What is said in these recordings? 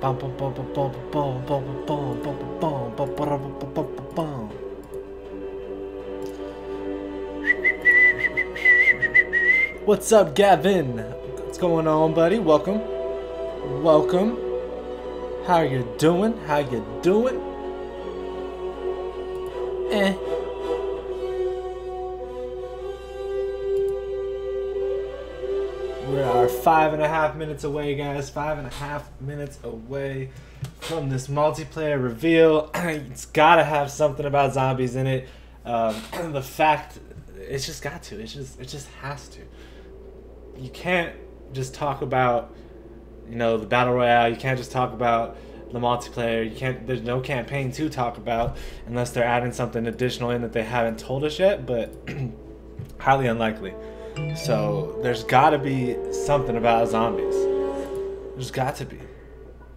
What's up, Gavin? What's going on, buddy? Welcome. Welcome. How you doing? How you doing? We are 5.5 minutes away, guys. 5.5 minutes away from this multiplayer reveal. It's gotta have something about zombies in it. The fact, it's just got to. It just has to. You can't just talk about, you know, the battle royale. You can't just talk about the multiplayer. You can't. There's no campaign to talk about unless they're adding something additional in that they haven't told us yet. But highly unlikely. So there's got to be something about zombies. There's got to be.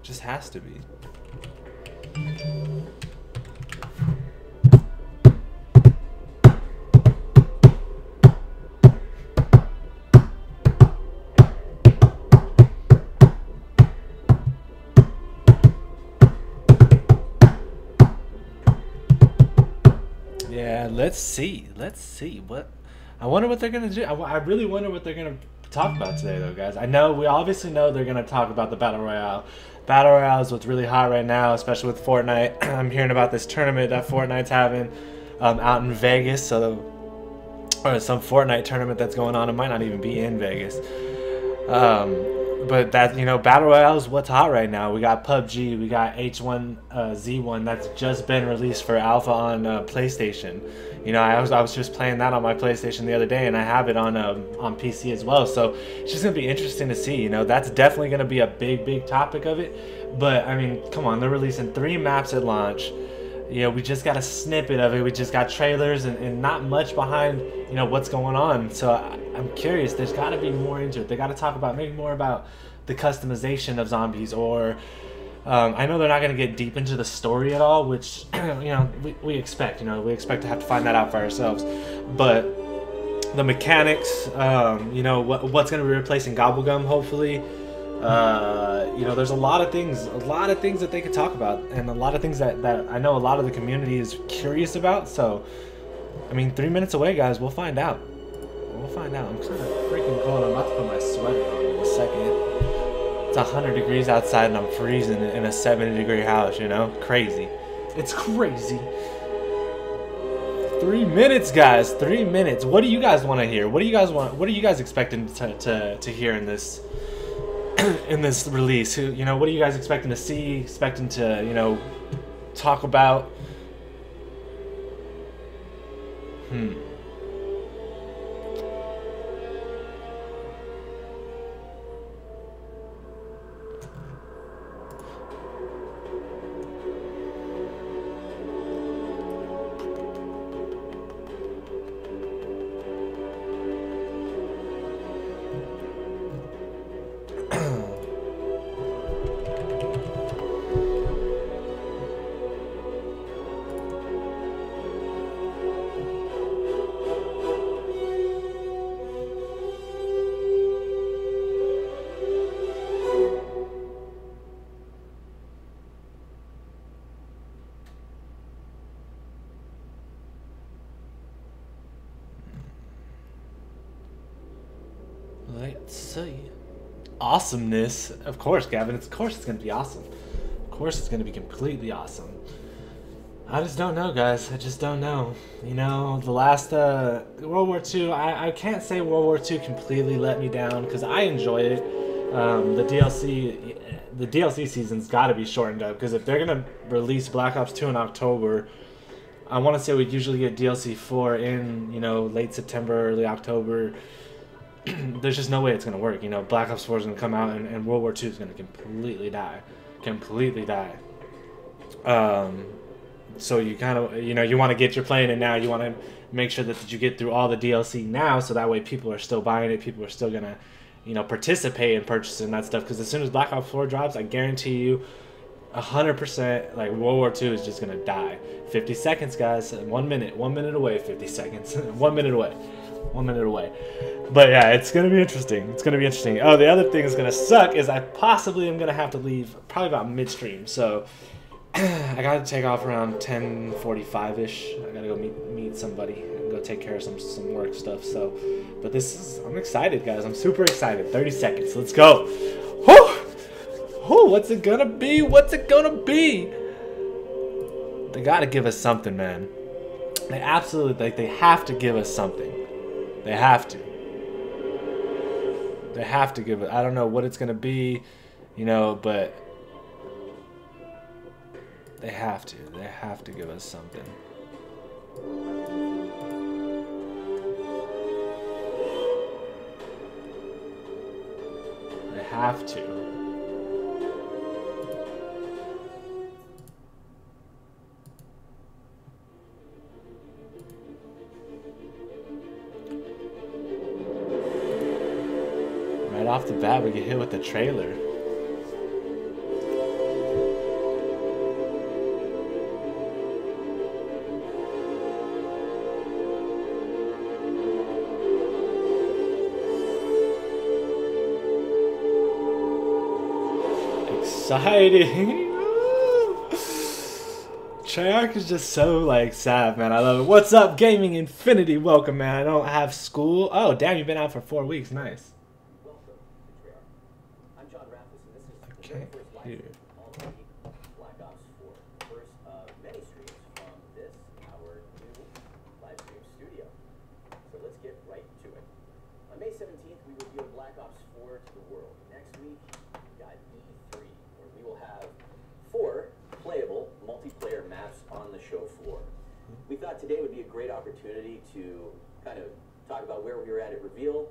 Just has to be. Yeah, let's see. Let's see what. I wonder what they're gonna do. I really wonder what they're gonna talk about today, though, guys. We obviously know they're gonna talk about the battle royale. Battle royale is what's really hot right now, especially with Fortnite. I'm hearing about this tournament that Fortnite's having out in Vegas. Or some Fortnite tournament that's going on. It might not even be in Vegas. But that, you know, battle royale is what's hot right now. We got PUBG, we got H1Z1 that's just been released for alpha on PlayStation. You know, I was just playing that on my PlayStation the other day, and I have it on PC as well. So it's just gonna be interesting to see. You know, that's definitely gonna be a big topic of it. But I mean, come on, they're releasing 3 maps at launch. You know, we just got a snippet of it. We just got trailers and not much behind, you know, what's going on. So I'm curious. There's got to be more into it. They got to talk about maybe more about the customization of zombies, or I know they're not going to get deep into the story at all, which you know we expect. You know, we expect to have to find that out for ourselves. But the mechanics, you know, what's going to be replacing Gobblegum, hopefully. You know, there's a lot of things that they could talk about, and a lot of things that I know a lot of the community is curious about. So, I mean, 3 minutes away, guys. We'll find out. We'll find out. I'm kind of freaking cold. I'm about to put my sweater on in a second. It's 100 degrees outside, and I'm freezing in a 70-degree house. You know, crazy. It's crazy. 3 minutes, guys. 3 minutes. What do you guys want to hear? What do you guys want? What are you guys expecting to hear in this? In this release, you know, what are you guys expecting to see, expecting to, you know, talk about? Let's see. Awesomeness. Of course, Gavin. Of course it's going to be awesome. Of course it's going to be completely awesome. I just don't know, guys. I just don't know. You know, the last World War II, I can't say World War II completely let me down because I enjoyed it. The DLC season's got to be shortened up because if they're going to release Black Ops 2 in October, I want to say we'd usually get DLC 4 in, you know, late September, early October. There's just no way it's going to work. You know, Black Ops 4 is going to come out and World War II is going to completely die. Completely die. So you kind of, you know, you want to get your playing it now. You want to make sure that you get through all the DLC now so that way people are still buying it. People are still going to, you know, participate in purchasing that stuff. Because as soon as Black Ops 4 drops, I guarantee you 100%, like, World War II is just going to die. 50 seconds, guys. 1 minute. 1 minute away. 50 seconds. 1 minute away. 1 minute away. But yeah, it's gonna be interesting. It's gonna be interesting. Oh, the other thing that's gonna suck is I possibly am gonna have to leave probably about midstream. So I gotta take off around 10:45-ish. I gotta go meet somebody and go take care of some work stuff. So, but I'm excited, guys. I'm super excited. 30 seconds. Let's go. Whew! Whew, what's it gonna be? What's it gonna be? They gotta give us something, man. They absolutely, like, they have to give us something. They have to. They have to give it. I don't know what it's gonna be, you know, but they have to. They have to give us something. They have to. Right off the bat, we get hit with the trailer. Exciting. Treyarch is just so, like, sad, man. I love it. What's up, Gaming Infinity? Welcome, man. I don't have school. Oh, damn, you've been out for 4 weeks. Nice. Okay, here. Black Ops 4. First of many streams from this, our new live stream studio. So let's get right to it. On May 17th, we revealed Black Ops 4 to the world. Next week, we got E3, where we will have 4 playable multiplayer maps on the show floor. We thought today would be a great opportunity to kind of talk about where we were at reveal,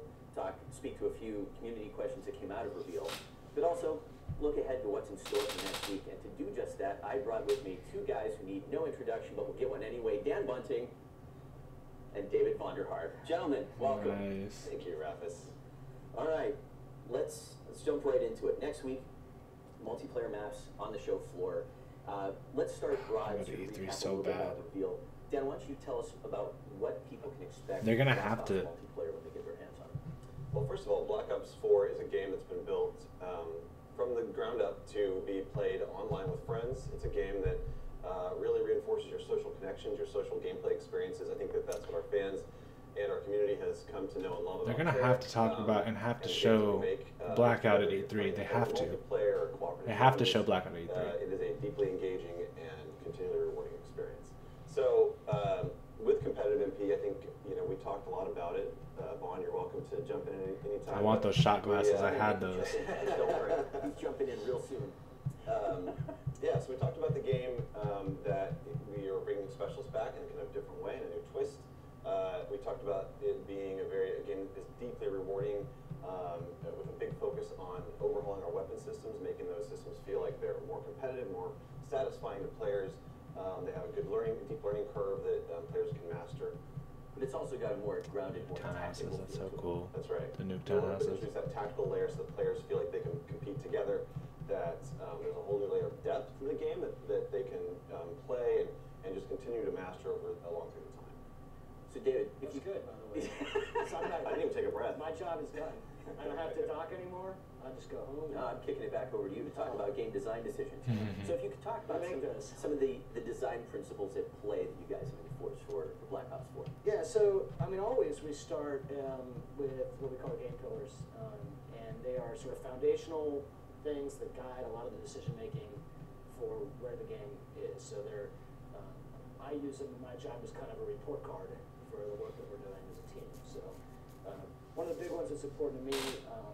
speak to a few community questions that came out of reveal, but also look ahead to what's in store for next week. And to do just that, I brought with me 2 guys who need no introduction, but will get one anyway. Dan Bunting and David Vonderhaar. Gentlemen, welcome. Nice. Thank you, Rafis. All right, let's jump right into it. Next week, multiplayer maps on the show floor. Let's start broad. E3 so bad. Reveal. Dan, why don't you tell us about what people can expect? They're gonna have to multiplayer when they get their hands on it. Well, first of all, Black Ops 4 is a game that's been built from the ground up to be played online with friends. It's a game that really reinforces your social connections, your social gameplay experiences. I think that's what our fans and our community has come to know and love. They're gonna have to talk about and have to show Blackout at E3. They have to. They have to show Blackout at E3. It is a deeply engaging and continually rewarding experience. So with competitive MP, I think we talked a lot about it. Vaughn, you're welcome to jump in anytime. I want those shot glasses. I had those. Don't worry, he's jumping in real soon. Yeah, so we talked about the game that we are bringing specialists back in a kind of different way, in a new twist. We talked about it being a very, again, this deeply rewarding, with a big focus on overhauling our weapon systems, making those systems feel like they're more competitive, more satisfying to players. They have a good deep learning curve that players can master. But it's also got a more grounded, more townhouses. That's so cool. That's right. The NUKE townhouses. Introduce that tactical layer so that players feel like they can compete together. That there's a whole new layer of depth to the game that they can play and just continue to master over a long period of time. So David, if you could, by the way. So I didn't even take a breath. My job is done. I don't have to talk anymore. I'll just go home. No, I'm kicking it back over to you to talk about game design decisions. So if you could talk about some of the design principles at play that you guys have enforced for Black Ops 4. Yeah, so, I mean, always we start with what we call game pillars. And they are sort of foundational things that guide a lot of the decision making for where the game is. So they're, I use them in my job as kind of a report card for the work that we're doing as a team. So one of the big ones that's important to me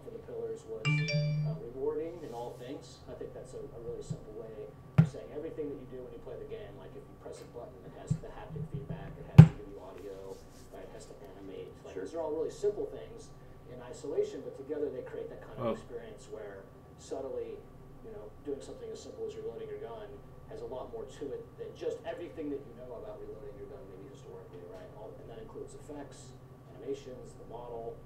for the pillars was rewarding in all things. I think that's a really simple way of saying everything that you do when you play the game. Like if you press a button, it has the haptic feedback, it has to give you audio, right? It has to animate. Like, these are all really simple things in isolation, but together they create that kind of experience where subtly, doing something as simple as reloading your gun has a lot more to it than just everything that you know about reloading your gun, maybe historically, right? And that includes effects, animations, the model,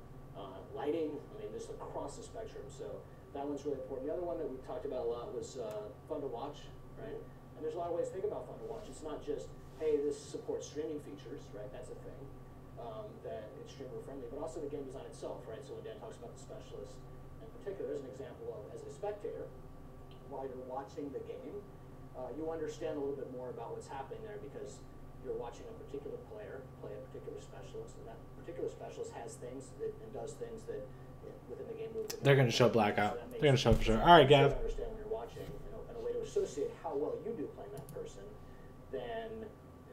lighting. I mean, just across the spectrum. So that one's really important. The other one that we talked about a lot was fun to watch, right? And there's a lot of ways to think about fun to watch. It's not just, hey, this supports streaming features, right? That's a thing that it's streamer friendly. differently, but also the game design itself, right? So when Dan talks about the specialist in particular, there's an example of, as a spectator, while you're watching the game, you understand a little bit more about what's happening there because you're watching a particular player play a particular specialist, and that particular specialist has things that, and does things that within the game move. They're going to show blackout. They're going to show for sure. All right, Gav. Understand when you're watching, and a way to associate how well you do playing that person than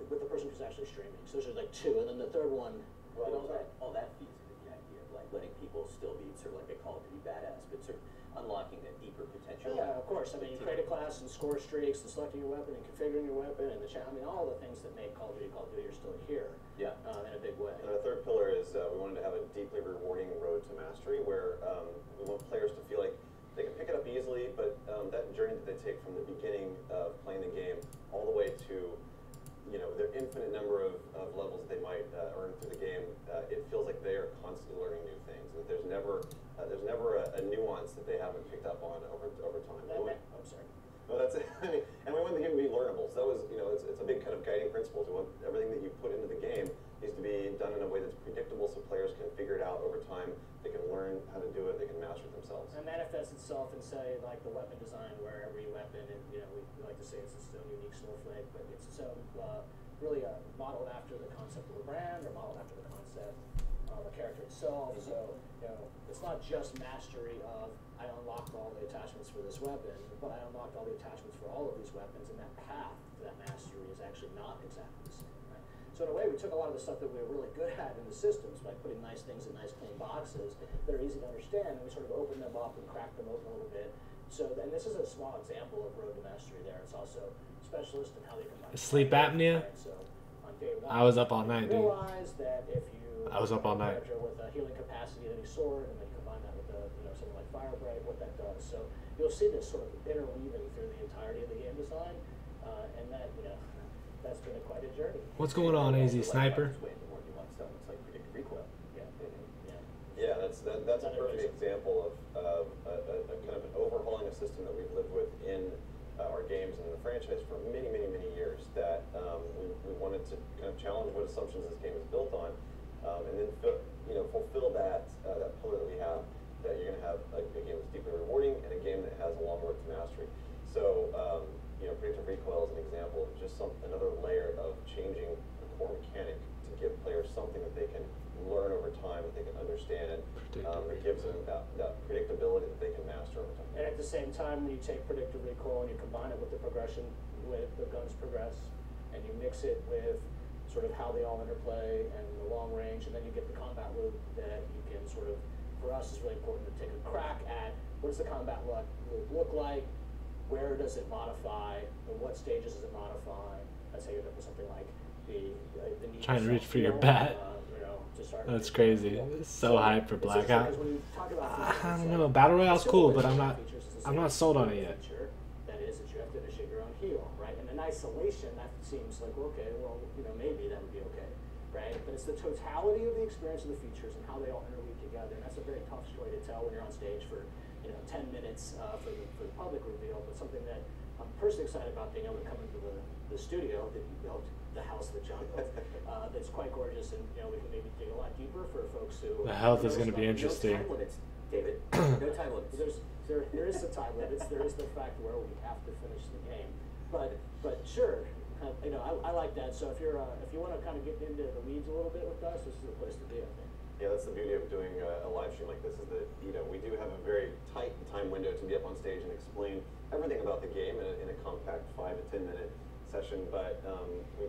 with the person who's actually streaming. So there's like two, and then the third one. Well, all that feeds into the idea of like letting people still be sort of like they call it to be badass, but sort of unlocking that deeper potential. Yeah, of course. I mean, you create a class and score streaks and selecting your weapon and configuring your weapon and the channel. I mean, all the things that make Call of Duty are still here. Yeah. In a big way. And our third pillar is we wanted to have a deeply rewarding road to mastery where we want players to feel like they can pick it up easily, but that journey that they take from the beginning of playing the game all the way to their infinite number of levels that they might earn through the game, it feels like they are constantly learning new things. That there's never a nuance that they haven't picked up on over time. I'm sorry. No, that's it. I mean, and we want the game to be learnable. So that was, it's a big kind of guiding principle. We want everything that you put into the game needs to be done in a way that's predictable, so players can figure it out over time. They can learn how to do it. They can master it themselves. And manifests itself in, say, like the weapon design, where every weapon, and we like to say it's its own unique snowflake, but it's its own really modeled after the concept of a brand or modeled after the concept of a character itself. Mm-hmm. So it's not just mastery of I unlocked all the attachments for this weapon, but I unlocked all the attachments for all of these weapons, and that path to that mastery is actually not exactly the same. Right? So in a way, we took a lot of the stuff that we were really good at in the systems by putting nice things in nice clean boxes that are easy to understand, and we sort of opened them up and cracked them open a little bit. So, and this is a small example of road to mastery there. It's also specialist and how they combine Sleep apnea? Right? So on day one, I was up all night, dude. Realize that if you I was up all night. with a healing capacity of any sort, and then you combine that with something like fire break, what that does. So you'll see this sort of interweaving through the entirety of the game design, and that that's been quite a journey. What's going on, AZ Sniper? Yeah, that's a perfect example of a kind of an overhauling a system that we've lived with in our games and in the franchise for many years. That we wanted to kind of challenge what assumptions this game is built on, and then fulfill that pillar that we have. That you're going to have a game that's deeply rewarding and a game that has a long road to mastery. So predictive recoil is an example of just another layer of changing the core mechanic to give players something that they can learn over time, that they can understand, that gives them that predictability that they can master over time. And at the same time, when you take predictive recoil and you combine it with the progression, with the guns progress, and you mix it with sort of how they all interplay and the long range, and then you get the combat loop that you can sort of, for us, it's really important to take a crack at what does the combat loop look like, where does it modify, and what stages does it modify. That's how you end up with something like the need Trying to reach for your heal, bat. To start That's crazy. It's so hyped for blackout. I don't know. Battle Royale's cool, but I'm not sold on it yet. That is that you have to initiate your own heal, right? And in isolation, that seems like okay, well, maybe that would be okay, right? But it's the totality of the experience of the features and how they all interweave together, and that's a very tough story to tell when you're on stage for 10 minutes for the public reveal. But something that I'm personally excited about being able to come into the studio that you built, the house that John built, that's quite gorgeous, and we can maybe dig a lot deeper for folks who. The health is going to be interesting. No time limits, David. No time limits. There is the time limits. There is the fact where we have to finish the game, but sure, I like that. So if you want to kind of get into the weeds a little bit with us, this is the place to be, I think. Yeah, that's the beauty of doing a live stream like this, is that we do have a very tight time window to be up on stage and explain everything about the game in a compact 5 to 10 minute session. But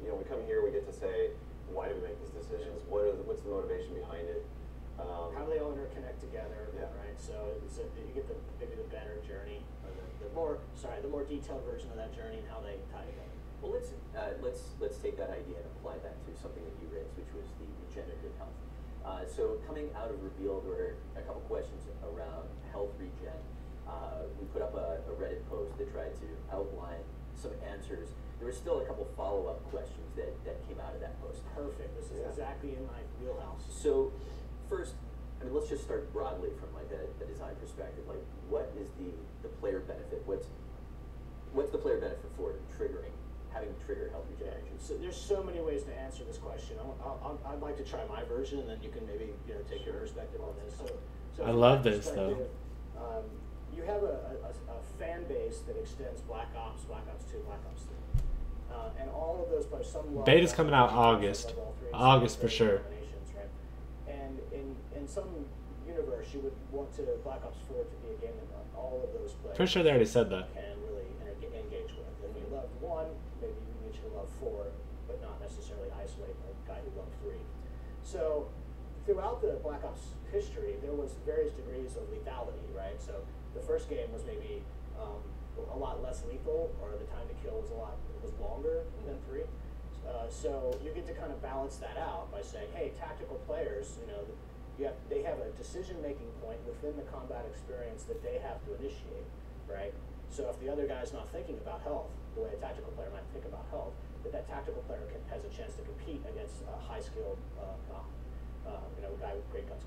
we come here, we get to say, why do we make these decisions? What's the motivation behind it? How do they all interconnect together? Yeah. Right. So you get maybe the better journey, or the more detailed version of that journey and how they tie together. Well, let's take that idea and apply that to something that you raised, which was the regenerative health. So coming out of Reveal, there were a couple questions around health regen. We put up a Reddit post that tried to outline some answers. There were still a couple follow-up questions that came out of that post. Perfect. This is exactly in my wheelhouse. So first, let's just start broadly from like a design perspective. Like, what is the player benefit? What's the player benefit for triggering having to trigger health regeneration? So there's so many ways to answer this question. I'd like to try my version, and then you can maybe take your perspective on this. So I from love my this though. You have a fan base that extends Black Ops 2, Black Ops 3, and all of those players. Some love Beta's Black coming Ops, out some August. love all three, some August love for the sure. combinations, right? And in some universe, you would want to Black Ops 4 to be a game that all of those players Pretty sure they already said that. can really engage with. If you loved 1, maybe you need to love 4, but not necessarily isolate a guy who loved 3. So throughout the Black Ops history, there was various degrees of lethality, right? So the first game was maybe a lot less lethal, or the time to kill was longer than 3. So you get to kind of balance that out by saying, hey, tactical players, they have a decision-making point within the combat experience that they have to initiate, right? So if the other guy's not thinking about health, the way a tactical player might think about health, that tactical player has a chance to compete against a high-skilled a guy with great guns,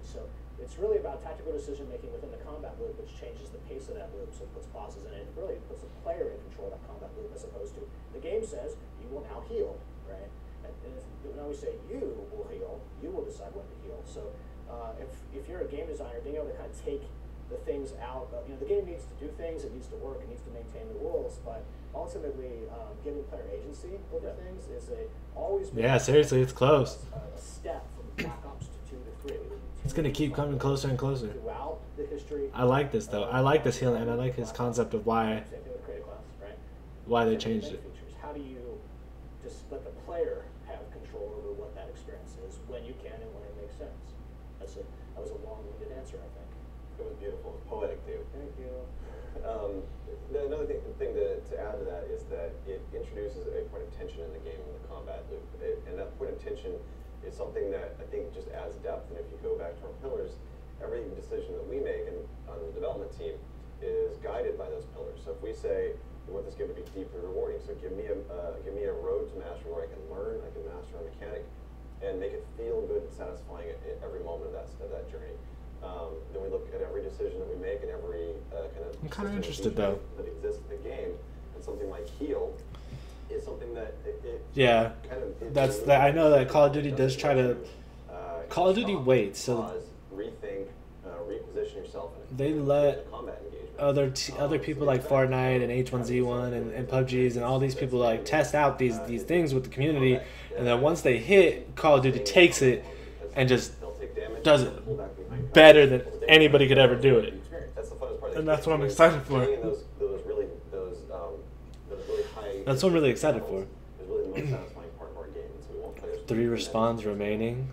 So it's really about tactical decision-making within the combat loop, which changes the pace of that loop, so it puts pauses in it. It really puts the player in control of that combat loop, as opposed to the game says, you will now heal, right? And when we say you will heal, you will decide when to heal. So if you're a game designer, being able to kind of take the things out, the game needs to do things, it needs to work, it needs to maintain the rules, but ultimately giving player agency over things is always Yeah, seriously, it's close. A step from Black Ops to 2 to 3. It's gonna keep coming closer and closer. Throughout the history. I like this though. I like this healing, and I like his concept of why Same thing with Creative Class, right? they Same changed with it. features. How do you just let the player have control over what that experience is when you can and when it makes sense? That was a long-winded answer, I think. It was beautiful. It was poetic, too. Thank you. Another thing to add to that is that it introduces a point of tension in the game, in the combat loop. And that point of tension is something that I think just adds depth. And if you go back to our pillars, every decision that we make on the development team is guided by those pillars. So if we say we want this game to be deeply rewarding, so give me a road to mastery where I can learn, I can master a mechanic, and make it feel good and satisfying at every moment of that journey. Then we look at every decision that we make and every I'm kind of system interested feature though. that exists in the game, and something like heal is something that Yeah, kind of that's that. I know that Call of Duty does try to. Call of Duty waits, so pause, rethink, reposition yourself. they let Combat engagement. other people like Fortnite and H1Z1 and PUBGs and all these people like test out these things with the community, and then once they hit, Call of Duty takes it and just does it better than anybody could ever do it. That's the funnest part. And that's what I'm excited for. Those really high. That's what I'm really excited for. Is really the most satisfying part of our game. So we want players. 3 respawns remaining.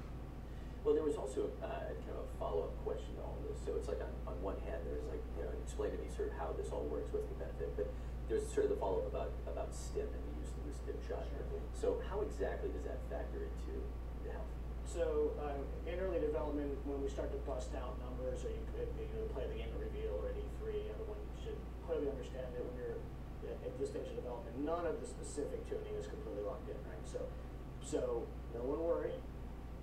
Well, there was also kind of a follow-up question to all this. So it's like on one hand, there's like, explain to me sort of how this all works, what's the benefit, but there's sort of the follow-up about stim and the use of the stim shot. So how exactly does that factor into the health? So in early development, when we start to bust out numbers, or you play the game at reveal or at E3, everyone should clearly understand that when you're at this stage of development, none of the specific tuning is completely locked in, right? So no one worry.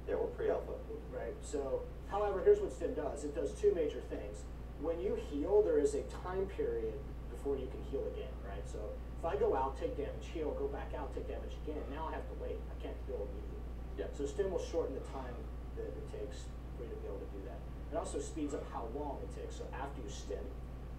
Yeah, we're pre-alpha. Right. So, however, here's what stim does. It does 2 major things. When you heal, there is a time period before you can heal again, right? So if I go out, take damage, heal, go back out, take damage again, now I have to wait. I can't heal immediately. Yeah. So stim will shorten the time that it takes for you to be able to do that. It also speeds up how long it takes. So after you stim,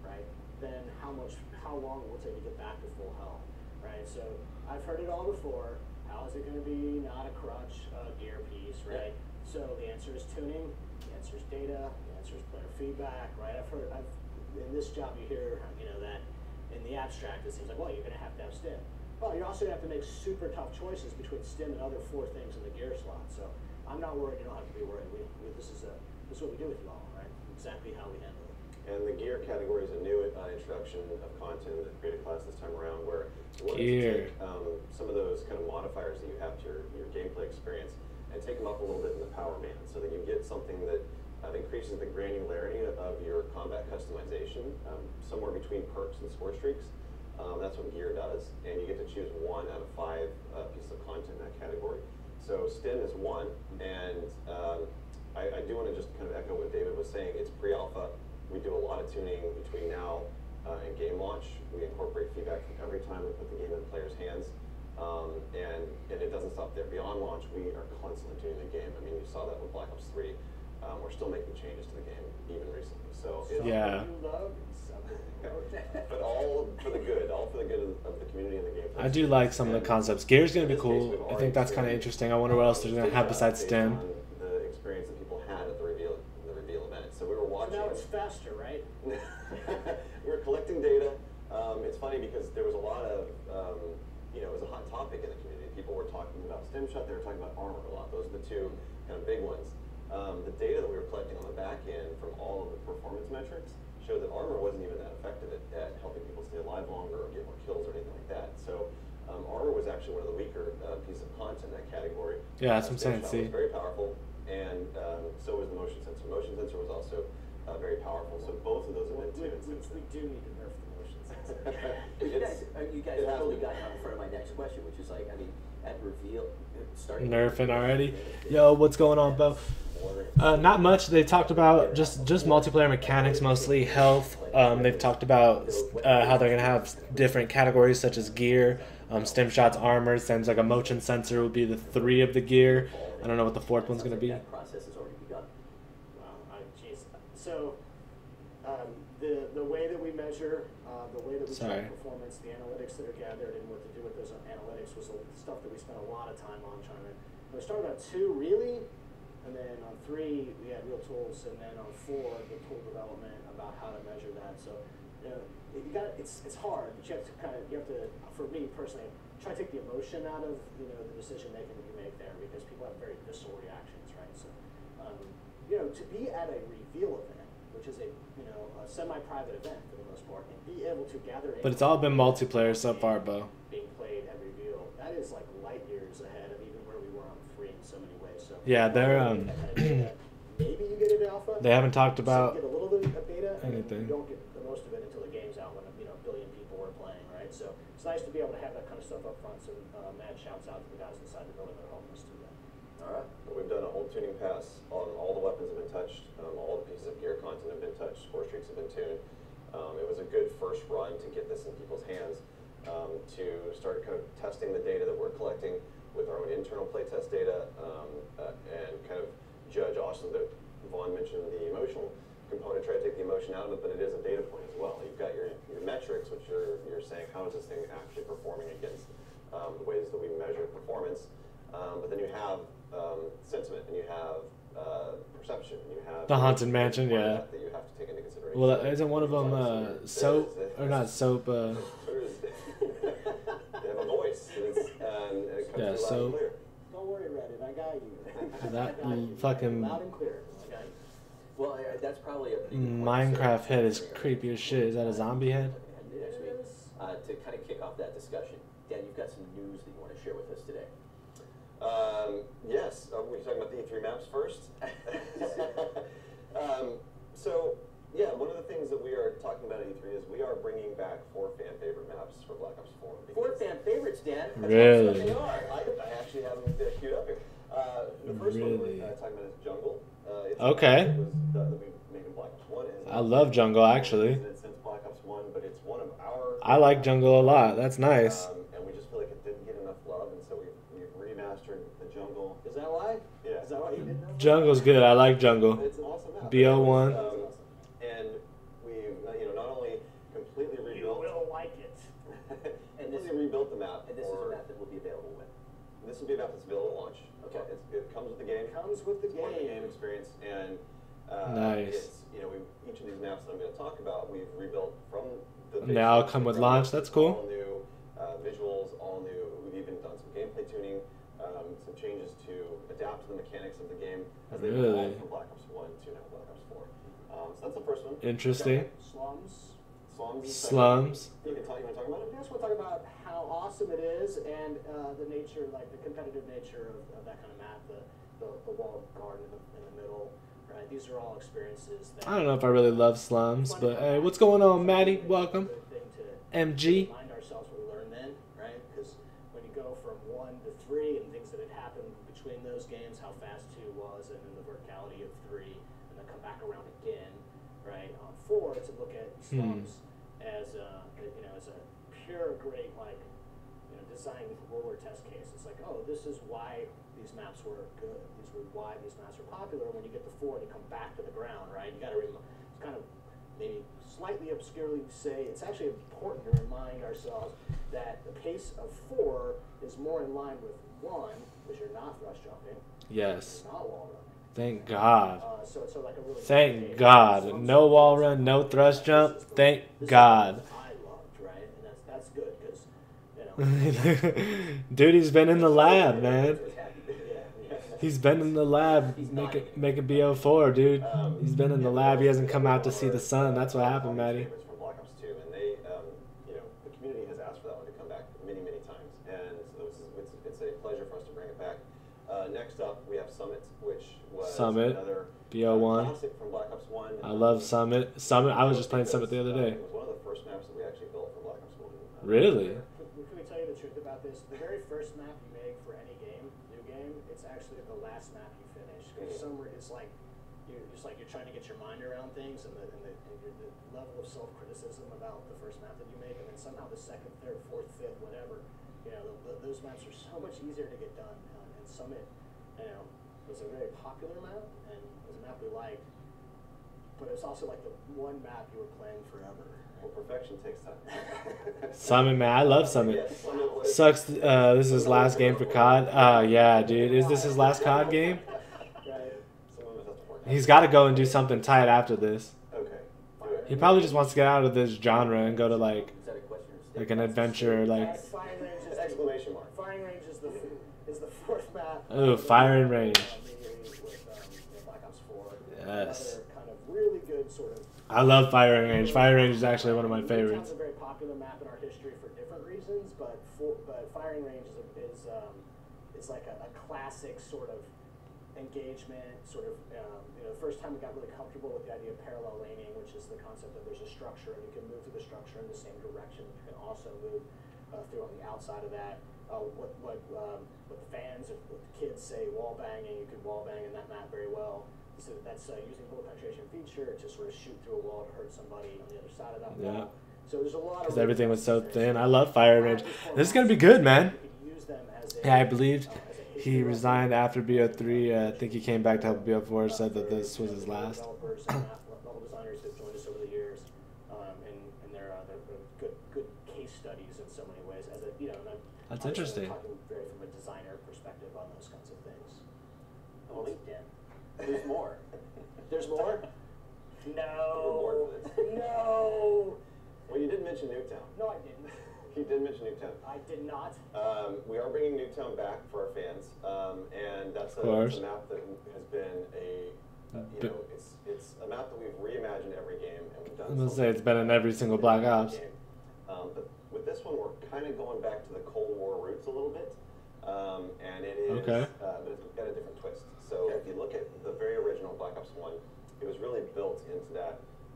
right, then how long it will take to get back to full health, right? So I've heard it all before. How is it going to be not a crutch, gear piece, right? Yeah. So the answer is tuning, the answer is data, the answer is player feedback, right? In this job you hear, that in the abstract it seems like, well, you're going to have stim. Well, you're also going to have to make super tough choices between stim and other 4 things in the gear slot. So I'm not worried, you don't have to be worried. This is what we do with you all, right? Exactly how we handle it. And the gear category is a new introduction of content in the Creative Class this time around, where we wanted to take some of those kind of modifiers that you have to your gameplay experience and take them up a little bit in the power band, so that you get something that increases the granularity of your combat customization, somewhere between perks and score streaks. That's what gear does, and you get to choose 1 out of 5 pieces of content in that category. So stim is 1, and I do want to just kind of echo what David was saying. It's pre-alpha. We do a lot of tuning between now in game launch. We incorporate feedback from every time we put the game in the players' hands. And it doesn't stop there. Beyond launch, we are constantly tuning the game. I mean, you saw that with Black Ops 3. We're still making changes to the game, even recently. So it's, yeah. but all for the good, all for the good of the community and the game. I do like some of the concepts. Gear's gonna be cool. I think that's kind of interesting. I wonder what else they're gonna have besides Stim. The experience that people had at the reveal event. So we were watching. So now it's faster, right? We were collecting data. It's funny because there was a lot of, it was a hot topic in the community. People were talking about Stim Shot. They were talking about armor a lot. Those are the two kind of big ones. The data that we were collecting on the back end from all of the performance metrics showed that armor wasn't even that effective at helping people stay alive longer or get more kills or anything like that. So armor was actually one of the weaker pieces of content in that category. Yeah, that's what I'm saying. Shot was very powerful, and so was the motion sensor. Motion sensor was also very powerful. So both of those have been tuned. We do need to nerf the motion sensor. you guys totally got in front of my next question, which is like, I mean, at reveal, starting Nerfing already. Yo, what's going on, Bo? Not much. They talked about just multiplayer mechanics, mostly health. They've talked about how they're gonna have different categories such as gear, stim shots, armor. Seems like a motion sensor would be the 3 of the gear. I don't know what the 4th one's gonna be. That process has already begun. Wow, jeez. So the way that we measure, the way that we track performance, the analytics that are gathered, and what to do with those analytics was the stuff that we spent a lot of time on trying to. We started on 2 really. And then on 3, we had real tools, and then on 4, the tool development about how to measure that. So, it's hard. But you have to, for me personally, try to take the emotion out of the decision making that you make there, because people have very visceral reactions, right? So, to be at a reveal event, which is a semi-private event for the most part, and be able to gather. But it's all been multiplayer so far, Bo. Being played at reveal, that is like light years ahead of even where we were on 3 in so many ways. So yeah, they're maybe you get into alpha. They haven't talked about get a little bit of beta, anything. And you don't get the most of it until the game's out when a billion people are playing, right? So it's nice to be able to have that kind of stuff up front. So mad shouts out to the guys inside the building that are helping us do that. All right. Well, we've done a whole tuning pass on all the weapons have been touched, all the pieces of gear content have been touched, score streaks have been tuned. It was a good first run to get this in people's hands, to start kind of testing the data that we're collecting with our own internal playtest data, and kind of judge also that Vaughn mentioned the emotional component, try to take the emotion out of it, but it is a data point as well. You've got your metrics, which you're saying, how is this thing actually performing against the ways that we measure performance, but then you have sentiment, and you have perception, and you have the Haunted Mansion, yeah. That you have to take into consideration. Well, isn't one of them soap or not soap? They have a voice, and it comes through loud and clear. Don't worry, Reddit, I got you. That fucking loud and clear. I got you. Well, that's probably a big Minecraft head is creepy as shit. Is that a zombie head? Next week, to kind of kick off that discussion, Dan, you've got some news that you want to share with us today. Yes. Are we talking about the E3 maps first? So, yeah, one of the things that we are talking about at E3 is we are bringing back 4 fan favorite maps for Black Ops 4. 4 fan favorites, Dan. Really? They are. I actually have them queued up here. The first one we're talking about is Jungle. It's Okay. It was that we made in Black Ops 1. I love Jungle, actually. Since Black Ops 1, but it's one of our. I like Jungle a lot. That's nice. And we just feel like it didn't get enough love, and so we've remastered the Jungle. Is that why? Yeah. Is that why you did that? Jungle's good. I like Jungle. It's an awesome map. BO1. And we've not only completely rebuilt. You will like it. And this rebuilt the map. And this is a map that will be available when? This will be a map that's available at launch. Okay. It comes with the game. Comes with the It's part of the game. game experience, and Nice. each of these maps that I'm going to talk about, we've rebuilt from the. They all come with launch. That's cool. All new visuals, all new. We've even done some gameplay tuning, some changes to adapt to the mechanics of the game as they evolved from Black Ops 1 to now Black Ops 4. So that's the first one. Interesting. Slums. Slums. You want to talk about it? Yes, we'll talk about how awesome it is and the nature, like the competitive nature of that kind of map, the walled garden in the middle, right? These are all experiences that. I don't know if I really love slums, but hey, what's going on, Maddie? Welcome. MG. Remind ourselves what we learned then, right? Because when you go from 1 to 3 and things that had happened between those games, how fast 2 was, and then the verticality of 3, and then come back around again, right? On 4 to look at slums as a pure great like design roller test case. It's like, oh, this is why these maps were good. These were why these maps were popular. When you get to 4, they come back to the ground, right? You got to kind of maybe slightly obscurely say it's actually important to remind ourselves that the pace of 4 is more in line with 1, which you're not thrust jumping. Yes. You're not wall running. Thank God. So it's like a really Thank God. No wall run, no thrust jump. Thank God. I loved, right? And that's good because Dude, he's been in the lab, man. He's been in the lab making BO4, dude. He's been in the lab. He hasn't come out to see the sun. That's what happened, Maddie. From Black Ops 2, and they, the community has asked for that one to come back many, many times, and so it's a pleasure for us to bring it back. Next up, we have Summit, which was another BO1. classic from Black Ops 1. I love Summit. I was just playing Summit the other day. It was one of the first maps that we actually built for Black Ops 1. Really? Can we tell you the truth about this? The very first map you make for any game, new game, it's actually the last map you finish. Because it's like you're trying to get your mind around things, and the level of self-criticism about the first map that you make, and then somehow the second, third, fourth, fifth, whatever, those maps are so much easier to get done. And Summit, was a very popular map, and it was a map we liked, but it's also like the one map you were playing forever. Well, perfection takes time. Summit, man. I love Summit. Sucks. This is his last game for COD. Yeah, dude. Is this his last COD game? He's got to go and do something tight after this. Okay. He probably just wants to get out of this genre and go to like an adventure, like. Firing range is Exclamation mark. Firing range is the fourth map. Ooh, firing range. With Black Ops 4. Yes. Another kind of really good sort of. I love firing range. Firing range is actually one of my favorites. It's a very popular map in our history for different reasons, but firing range is like a classic sort of engagement, sort of the first time we got really comfortable with the idea of parallel laning, which is the concept that there's a structure and you can move through the structure in the same direction. You can also move through on the outside of that. What the fans, what the kids say, wall banging, you can wall bang in that map very well. So that's using bullet penetration feature to sort of shoot through a wall to hurt somebody on the other side of that wall. So there's a lot of. Because everything was so thin. I love firing range. This is gonna be good, man. Yeah, I believe he resigned after BO3. I think he came back to help BO4. Said that this was his last. Level designers have joined us over the years, and they're good case studies in so many ways. That's interesting. Talking very from a designer perspective on those kinds of things. Oh, LinkedIn. There's more. There's more? No. No. Well, you did mention Nuketown. No, I didn't. You did mention Nuketown. I did not. We are bringing Nuketown back for our fans, and that's a map that has been it's a map that we've reimagined every game, and we've done. I'm gonna say it's been in every single Black Ops. But with this one, we're kind of going back to the Cold War roots a little bit, and it is, but it's got a different twist. So if you look at the very original Black Ops 1, it was really built into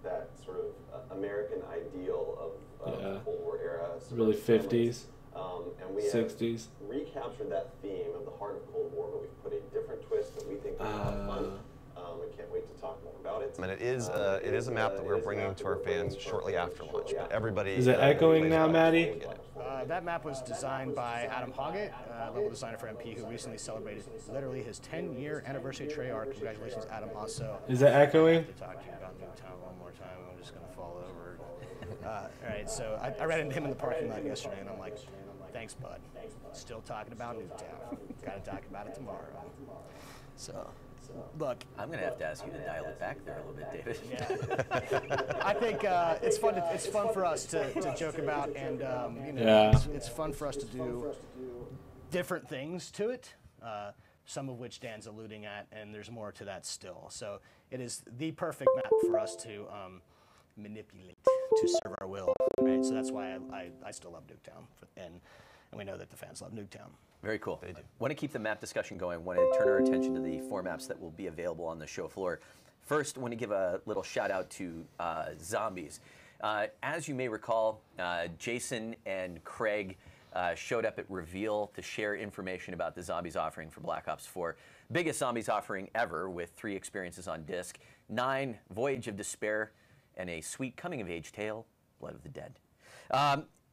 that sort of American ideal of the Cold War era. Really 50s, and we 60s. have recaptured that theme of the heart of Cold War, but we've put a different twist that we think will be a lot of fun. We can't wait to talk more about it. And it is a map that we're bringing to our fans shortly after launch. But everybody is it echoing now, Maddie? That map was designed by Adam Hoggett, level designer for MP, who recently celebrated literally his 10-year anniversary Treyarch. Congratulations, Adam. Also, is it echoing? To talk to you about Nuketown one more time. I'm just gonna fall over. All right, so I ran into him in the parking lot yesterday, and I'm like, "Thanks, bud. Still talking about Nuketown. Got to talk about it tomorrow." So. Look, I'm going to have to ask you to dial it back there a little bit, David. Yeah. I think it's fun for us to joke about, and it's fun for us to do different things to it, some of which Dan's alluding at, and there's more to that still. So it is the perfect map for us to manipulate, to serve our will, right? So that's why I still love Nuketown, and we know that the fans love Nuketown. Very cool. They do. Want to keep the map discussion going. Want to turn our attention to the 4 maps that will be available on the show floor. First, want to give a little shout out to Zombies. As you may recall, Jason and Craig showed up at Reveal to share information about the Zombies offering for Black Ops 4. Biggest Zombies offering ever, with 3 experiences on disc, 9 Voyage of Despair, and a sweet coming-of-age tale Blood of the Dead.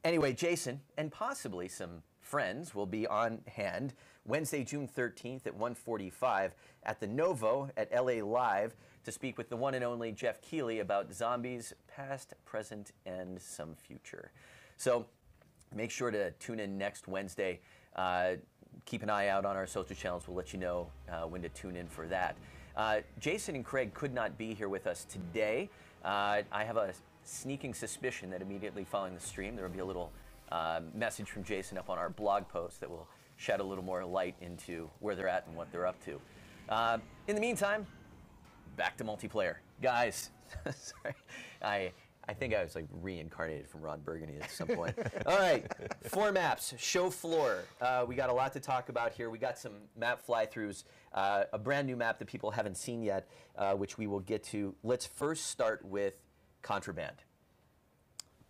Anyway, Jason and possibly some friends will be on hand Wednesday, June 13th at 1:45 at the Novo at LA Live to speak with the one and only Jeff Keighley about zombies, past, present, and some future. So make sure to tune in next Wednesday. Keep an eye out on our social channels. We'll let you know when to tune in for that. Jason and Craig could not be here with us today. I have a sneaking suspicion that immediately following the stream, there will be a little message from Jason up on our blog post that will shed a little more light into where they're at and what they're up to. In the meantime, back to multiplayer. Guys, sorry, I think I was like reincarnated from Ron Burgundy at some point. All right, 4 maps, show floor. We got a lot to talk about here. We got some map fly-throughs, a brand new map that people haven't seen yet, which we will get to. Let's first start with Contraband.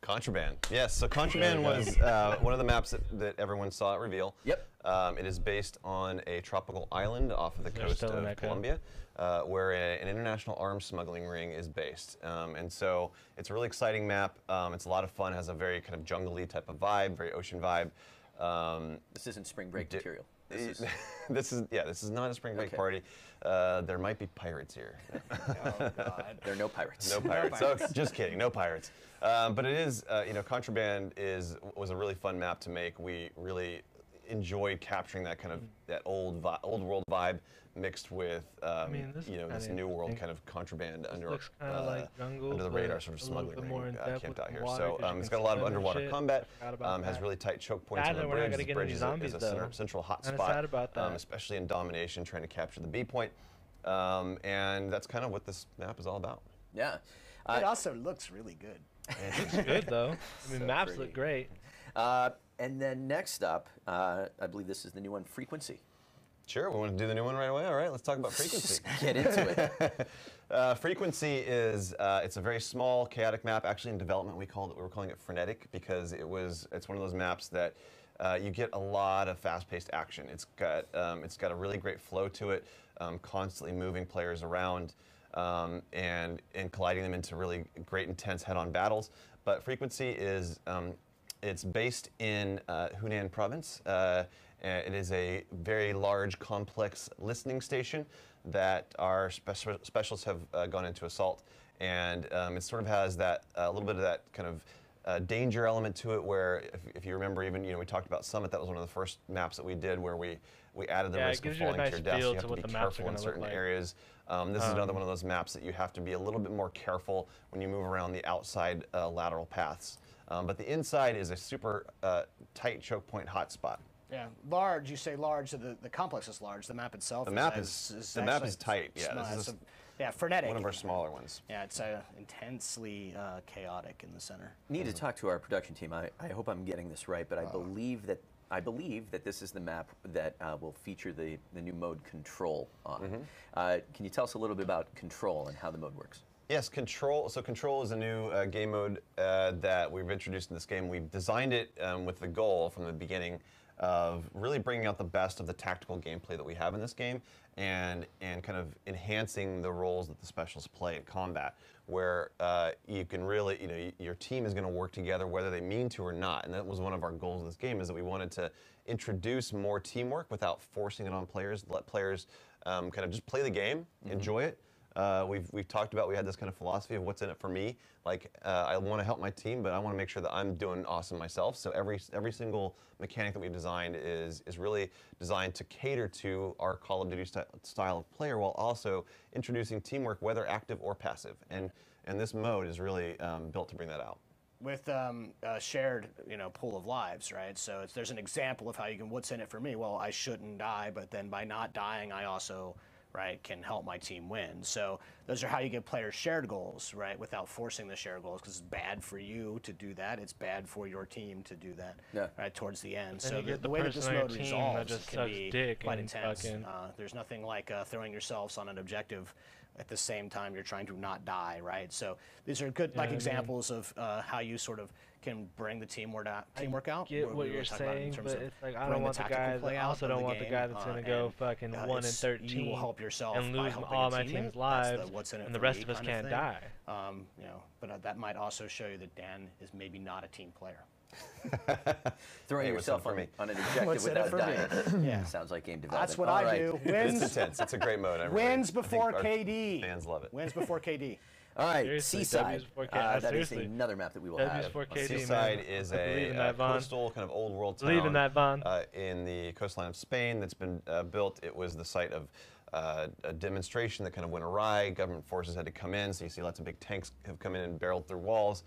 Contraband. Yes, so Contraband was one of the maps that everyone saw at reveal. Yep. It is based on a tropical island off of the coast of Colombia, where an international arms smuggling ring is based. And so it's a really exciting map. It's a lot of fun. It has a very kind of jungle-y type of vibe, very ocean vibe. This isn't spring break material. This is not a spring break party. There might be pirates here. Oh God, there are no pirates. No pirates. So just kidding, no pirates. But it is, Contraband was a really fun map to make. We really enjoyed capturing that kind of that old world vibe mixed with this new world kind of contraband under like jungle, under the radar sort of smuggling ring camped out here. So it's got a lot of underwater combat. Has really tight choke points on the bridge. The bridge is a central hot spot, especially in domination, trying to capture the B point. And that's kind of what this map is all about. Yeah. It also looks really good. It looks good though. I mean, maps look great. And then next up, I believe this is the new one, Frequency. Sure, we want to do the new one right away. All right, let's talk about Frequency. Get into it. Frequency is it's a very small, chaotic map. Actually, in development, we were calling it frenetic because it's one of those maps that you get a lot of fast-paced action. It's got a really great flow to it, constantly moving players around and colliding them into really great, intense head-on battles. But Frequency is it's based in Hunan province. It is a very large, complex listening station that our specialists have gone into assault, and it sort of has that a little bit of that kind of danger element to it. Where, if you remember, even we talked about Summit. That was one of the first maps that we did, where we added the risk of falling to your death. So you have to be careful in certain areas. This is another one of those maps that you have to be a little bit more careful when you move around the outside lateral paths. But the inside is a super tight choke point hotspot. Yeah, large. You say large, so the complex is large. The map itself. The map is tight. Yeah, this is frenetic. One of our smaller ones. Yeah, it's intensely chaotic in the center. Need to talk to our production team. I hope I'm getting this right, but I believe that this is the map that will feature the new mode Control on. Can you tell us a little bit about Control and how the mode works? Yes, Control. So Control is a new game mode that we've introduced in this game. We've designed it with the goal from the beginning of really bringing out the best of the tactical gameplay that we have in this game, and kind of enhancing the roles that the specialists play in combat, where you can really, your team is going to work together whether they mean to or not. And that was one of our goals in this game, is that we wanted to introduce more teamwork without forcing it on players, let players kind of just play the game, enjoy it. We've talked about, we had this kind of philosophy of what's in it for me. Like, I want to help my team, but I want to make sure that I'm doing awesome myself. So every single mechanic that we've designed is really designed to cater to our Call of Duty style of player, while also introducing teamwork, whether active or passive. And this mode is really built to bring that out. With a shared, pool of lives, right? So there's an example of how you can, what's in it for me? Well, I shouldn't die, but then by not dying, I also, right, can help my team win. So those are how you get players shared goals, right, without forcing the shared goals, because it's bad for you to do that. It's bad for your team to do that, right, towards the end. So the way that this mode resolves can be quite intense. There's nothing like throwing yourselves on an objective at the same time you're trying to not die, right? So these are good examples of how you sort of can bring the teamwork out. I get what you're saying, but it's like I don't want the guy. I also don't want the guy that's gonna go fucking 1-13 you will help yourself and by lose helping all a my teammate. team's That's lives, what's in it and for the rest me of us kind can't thing. die. You know, but that might also show you that Dan is maybe not a team player. Throwing yourself on an objective What's in it without for dying. me? Yeah. Sounds like game development. That's what All I right. do. It's Wins. intense. It's a great mode. Wins before KD. Fans love it. Wins before KD. All right, Seriously, Seaside. W's before That is seriously. another map that we will W's have. before KD, Seaside man. is I believe in a that, Vaughn. coastal kind of old world town Believe in that, Vaughn. in the coastline of Spain that's been built. It was the site of a demonstration that kind of went awry. Government forces had to come in, so you see lots of big tanks have come in and barreled through walls.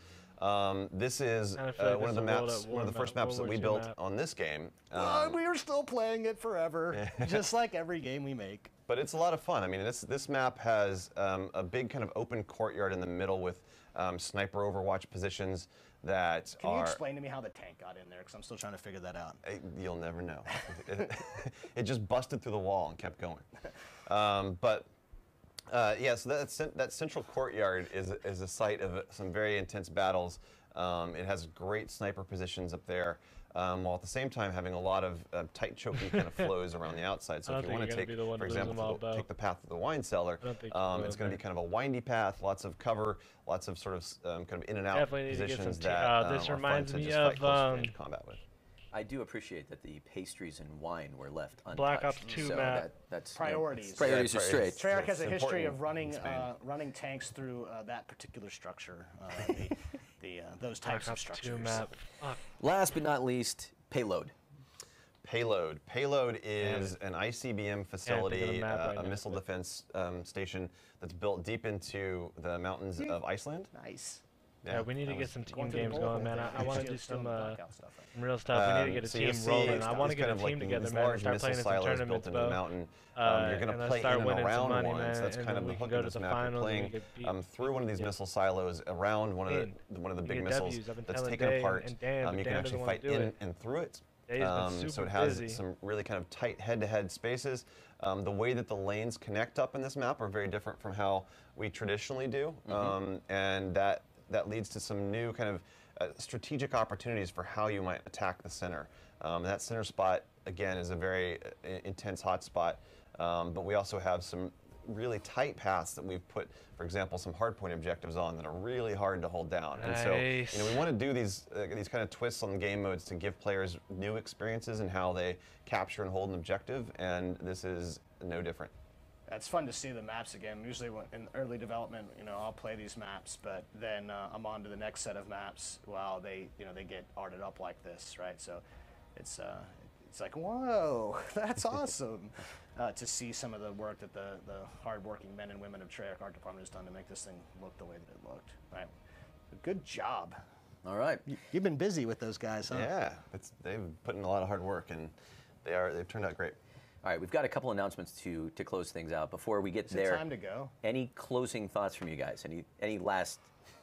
This is I feel like one of the this is a maps, one of the first World maps that War we II built map. on this game. We are still playing it forever, just like every game we make. But it's a lot of fun. I mean, this map has a big kind of open courtyard in the middle with sniper overwatch positions that Can you are. explain to me how the tank got in there? Because I'm still trying to figure that out. You'll never know. It just busted through the wall and kept going. Yeah, so that central courtyard is a site of some very intense battles. It has great sniper positions up there, while at the same time having a lot of tight, choky kind of flows around the outside. So if you want to take, for example, take the path of the wine cellar, it's going to be kind of a windy path, lots of cover, lots of sort of kind of in and out Definitely need to get positions some that this are reminds fun to me just of, fight close range combat with. I do appreciate that the pastries and wine were left untouched. Black Ops 2 so map. That's Priorities. Priorities are straight. Treyarch has a It's history important of running in Spain. running tanks through that particular structure, those Black types of Ops 2 structures. map. Fuck. Last but not least, payload. Payload. Payload is an ICBM facility, map right a now, missile defense station that's built deep into the mountains of Iceland. Nice. Yeah, we need to that get was some team Going through the games bullet going, man. hole. I want to Still do some blackout stuff, right? real stuff. We need to get a So you'll team see rolling. I want to these get kind a of like team these together, man, and large start missile playing in some silos tournaments, built into the bro. mountain. You're going And to then play start in and winning some around money, one, man, so that's and kind then of the we can hook go of to this the map. You're finals and playing we could beat through one of these missile silos around one of the big get missiles W's. I've been that's telling taken Dave apart. and Dan, but You Dan can doesn't actually wanna fight do in it. and through it. Dave's been So super it has busy. some really kind of tight head-to-head spaces. The way that the lanes connect up in this map are very different from how we traditionally do, and that leads to some new kind of strategic opportunities for how you might attack the center. That center spot, again, is a very intense hot spot, but we also have some really tight paths that we've put, for example, some hardpoint objectives on that are really hard to hold down. And so, we want to do these kind of twists on the game modes to give players new experiences in how they capture and hold an objective, and this is no different. It's fun to see the maps again. Usually in early development, I'll play these maps, but then I'm on to the next set of maps while they get arted up like this, right? So it's like, whoa, that's awesome to see some of the work that the hardworking men and women of Treyarch Art Department has done to make this thing look the way that it looked, right? Good job. All right. You've been busy with those guys, huh? Yeah, they've put in a lot of hard work, and they've turned out great. All right, we've got a couple announcements to close things out. Before we get Is it there, time to go? any closing thoughts from you guys? Any last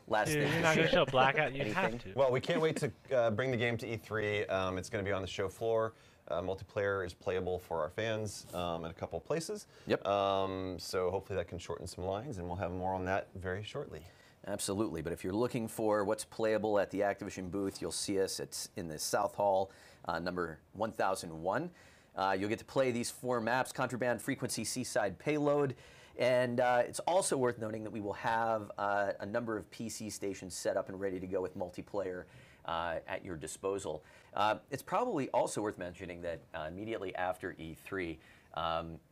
Dude, things you're to not share? gonna show Blackout. You have Anything? to. Well, we can't wait to bring the game to E3. It's going to be on the show floor. Multiplayer is playable for our fans in a couple of places. Yep. So hopefully that can shorten some lines, and we'll have more on that very shortly. Absolutely, but if you're looking for what's playable at the Activision booth, you'll see us. It's in the South Hall, number 1001. You'll get to play these 4 maps: Contraband, Frequency, Seaside, Payload. And it's also worth noting that we will have a number of PC stations set up and ready to go with multiplayer at your disposal. It's probably also worth mentioning that immediately after E3,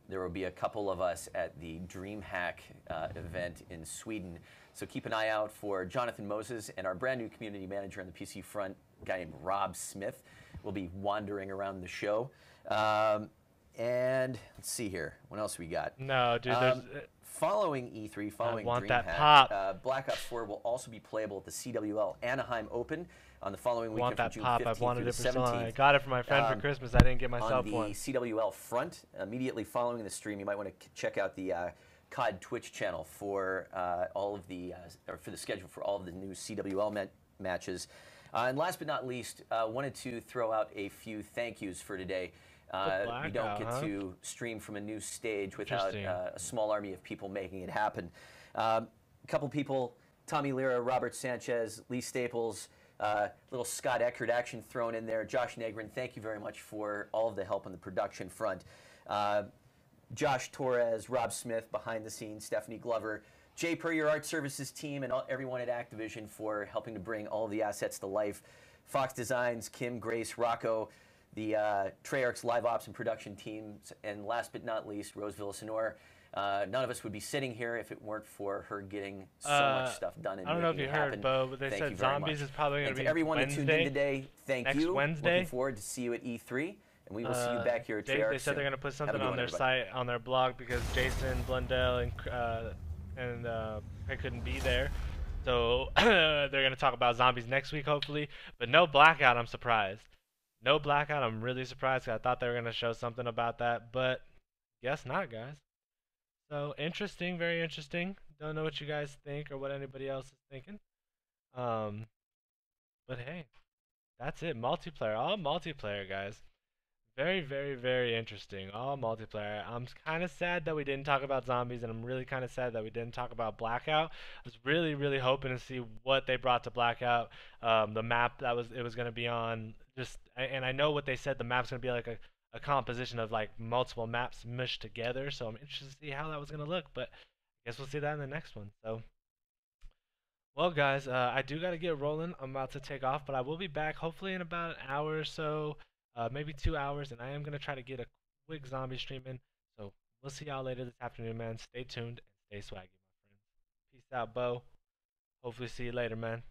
there will be a couple of us at the DreamHack event in Sweden. So keep an eye out for Jonathan Moses and our brand new community manager on the PC front, a guy named Rob Smith, will be wandering around the show. And let's see here, what else we got? No, dude. Following E3, following want DreamHack, that pop. Black Ops 4 will also be playable at the CWL Anaheim Open on the following I weekend want from that June pop. 15th I've wanted through it the for so long. 17th. I got it for my friend for Christmas. I didn't get myself on one. the CWL front, immediately following the stream, you might want to check out the COD Twitch channel for all of the or for the schedule for all of the new CWL matches. And last but not least, wanted to throw out a few thank yous for today. We don't Blackout, get huh? to stream from a new stage without Interesting. a small army of people making it happen. A couple people, Tommy Lira, Robert Sanchez, Lee Staples, little Scott Eckert action thrown in there. Josh Negrin, thank you very much for all of the help on the production front. Josh Torres, Rob Smith behind the scenes, Stephanie Glover, Jay Per, your art services team, and everyone at Activision for helping to bring all of the assets to life. Fox Designs, Kim, Grace, Rocco, the Treyarch's live ops and production teams, and last but not least, Rose Villasenor. None of us would be sitting here if it weren't for her getting so much stuff done and I don't know if making you it heard, happen. Bo, but they Thank said you very Zombies much. is probably going And to be to everyone Wednesday, that tuned in today, thank next you. Wednesday. Looking forward to see you at E3, and we will see you back here at They Treyarch said soon. they're going to put Have a something good on one, their everybody. site, on their blog, because Jason Blundell and I couldn't be there. So they're going to talk about Zombies next week, hopefully. But no Blackout, I'm surprised. No Blackout, I'm really surprised. I thought they were going to show something about that, but guess not, guys. So interesting, very interesting. Don't know what you guys think or what anybody else is thinking. But hey, that's it. Multiplayer, all multiplayer, guys. Very, very, very interesting. All multiplayer. I'm kind of sad that we didn't talk about Zombies, and I'm really kind of sad that we didn't talk about Blackout. I was really, really hoping to see what they brought to Blackout. The map that it was going to be on. And I know what they said. The map's going to be like a composition of like multiple maps mushed together. So I'm interested to see how that was going to look. But I guess we'll see that in the next one. So. Well, guys, I do got to get rolling. I'm about to take off, but I will be back hopefully in about an hour or so, maybe 2 hours, and I am going to try to get a quick zombie stream in. So we'll see y'all later this afternoon, man. Stay tuned and stay swaggy, my friends. Peace out, Bo. Hopefully see you later, man.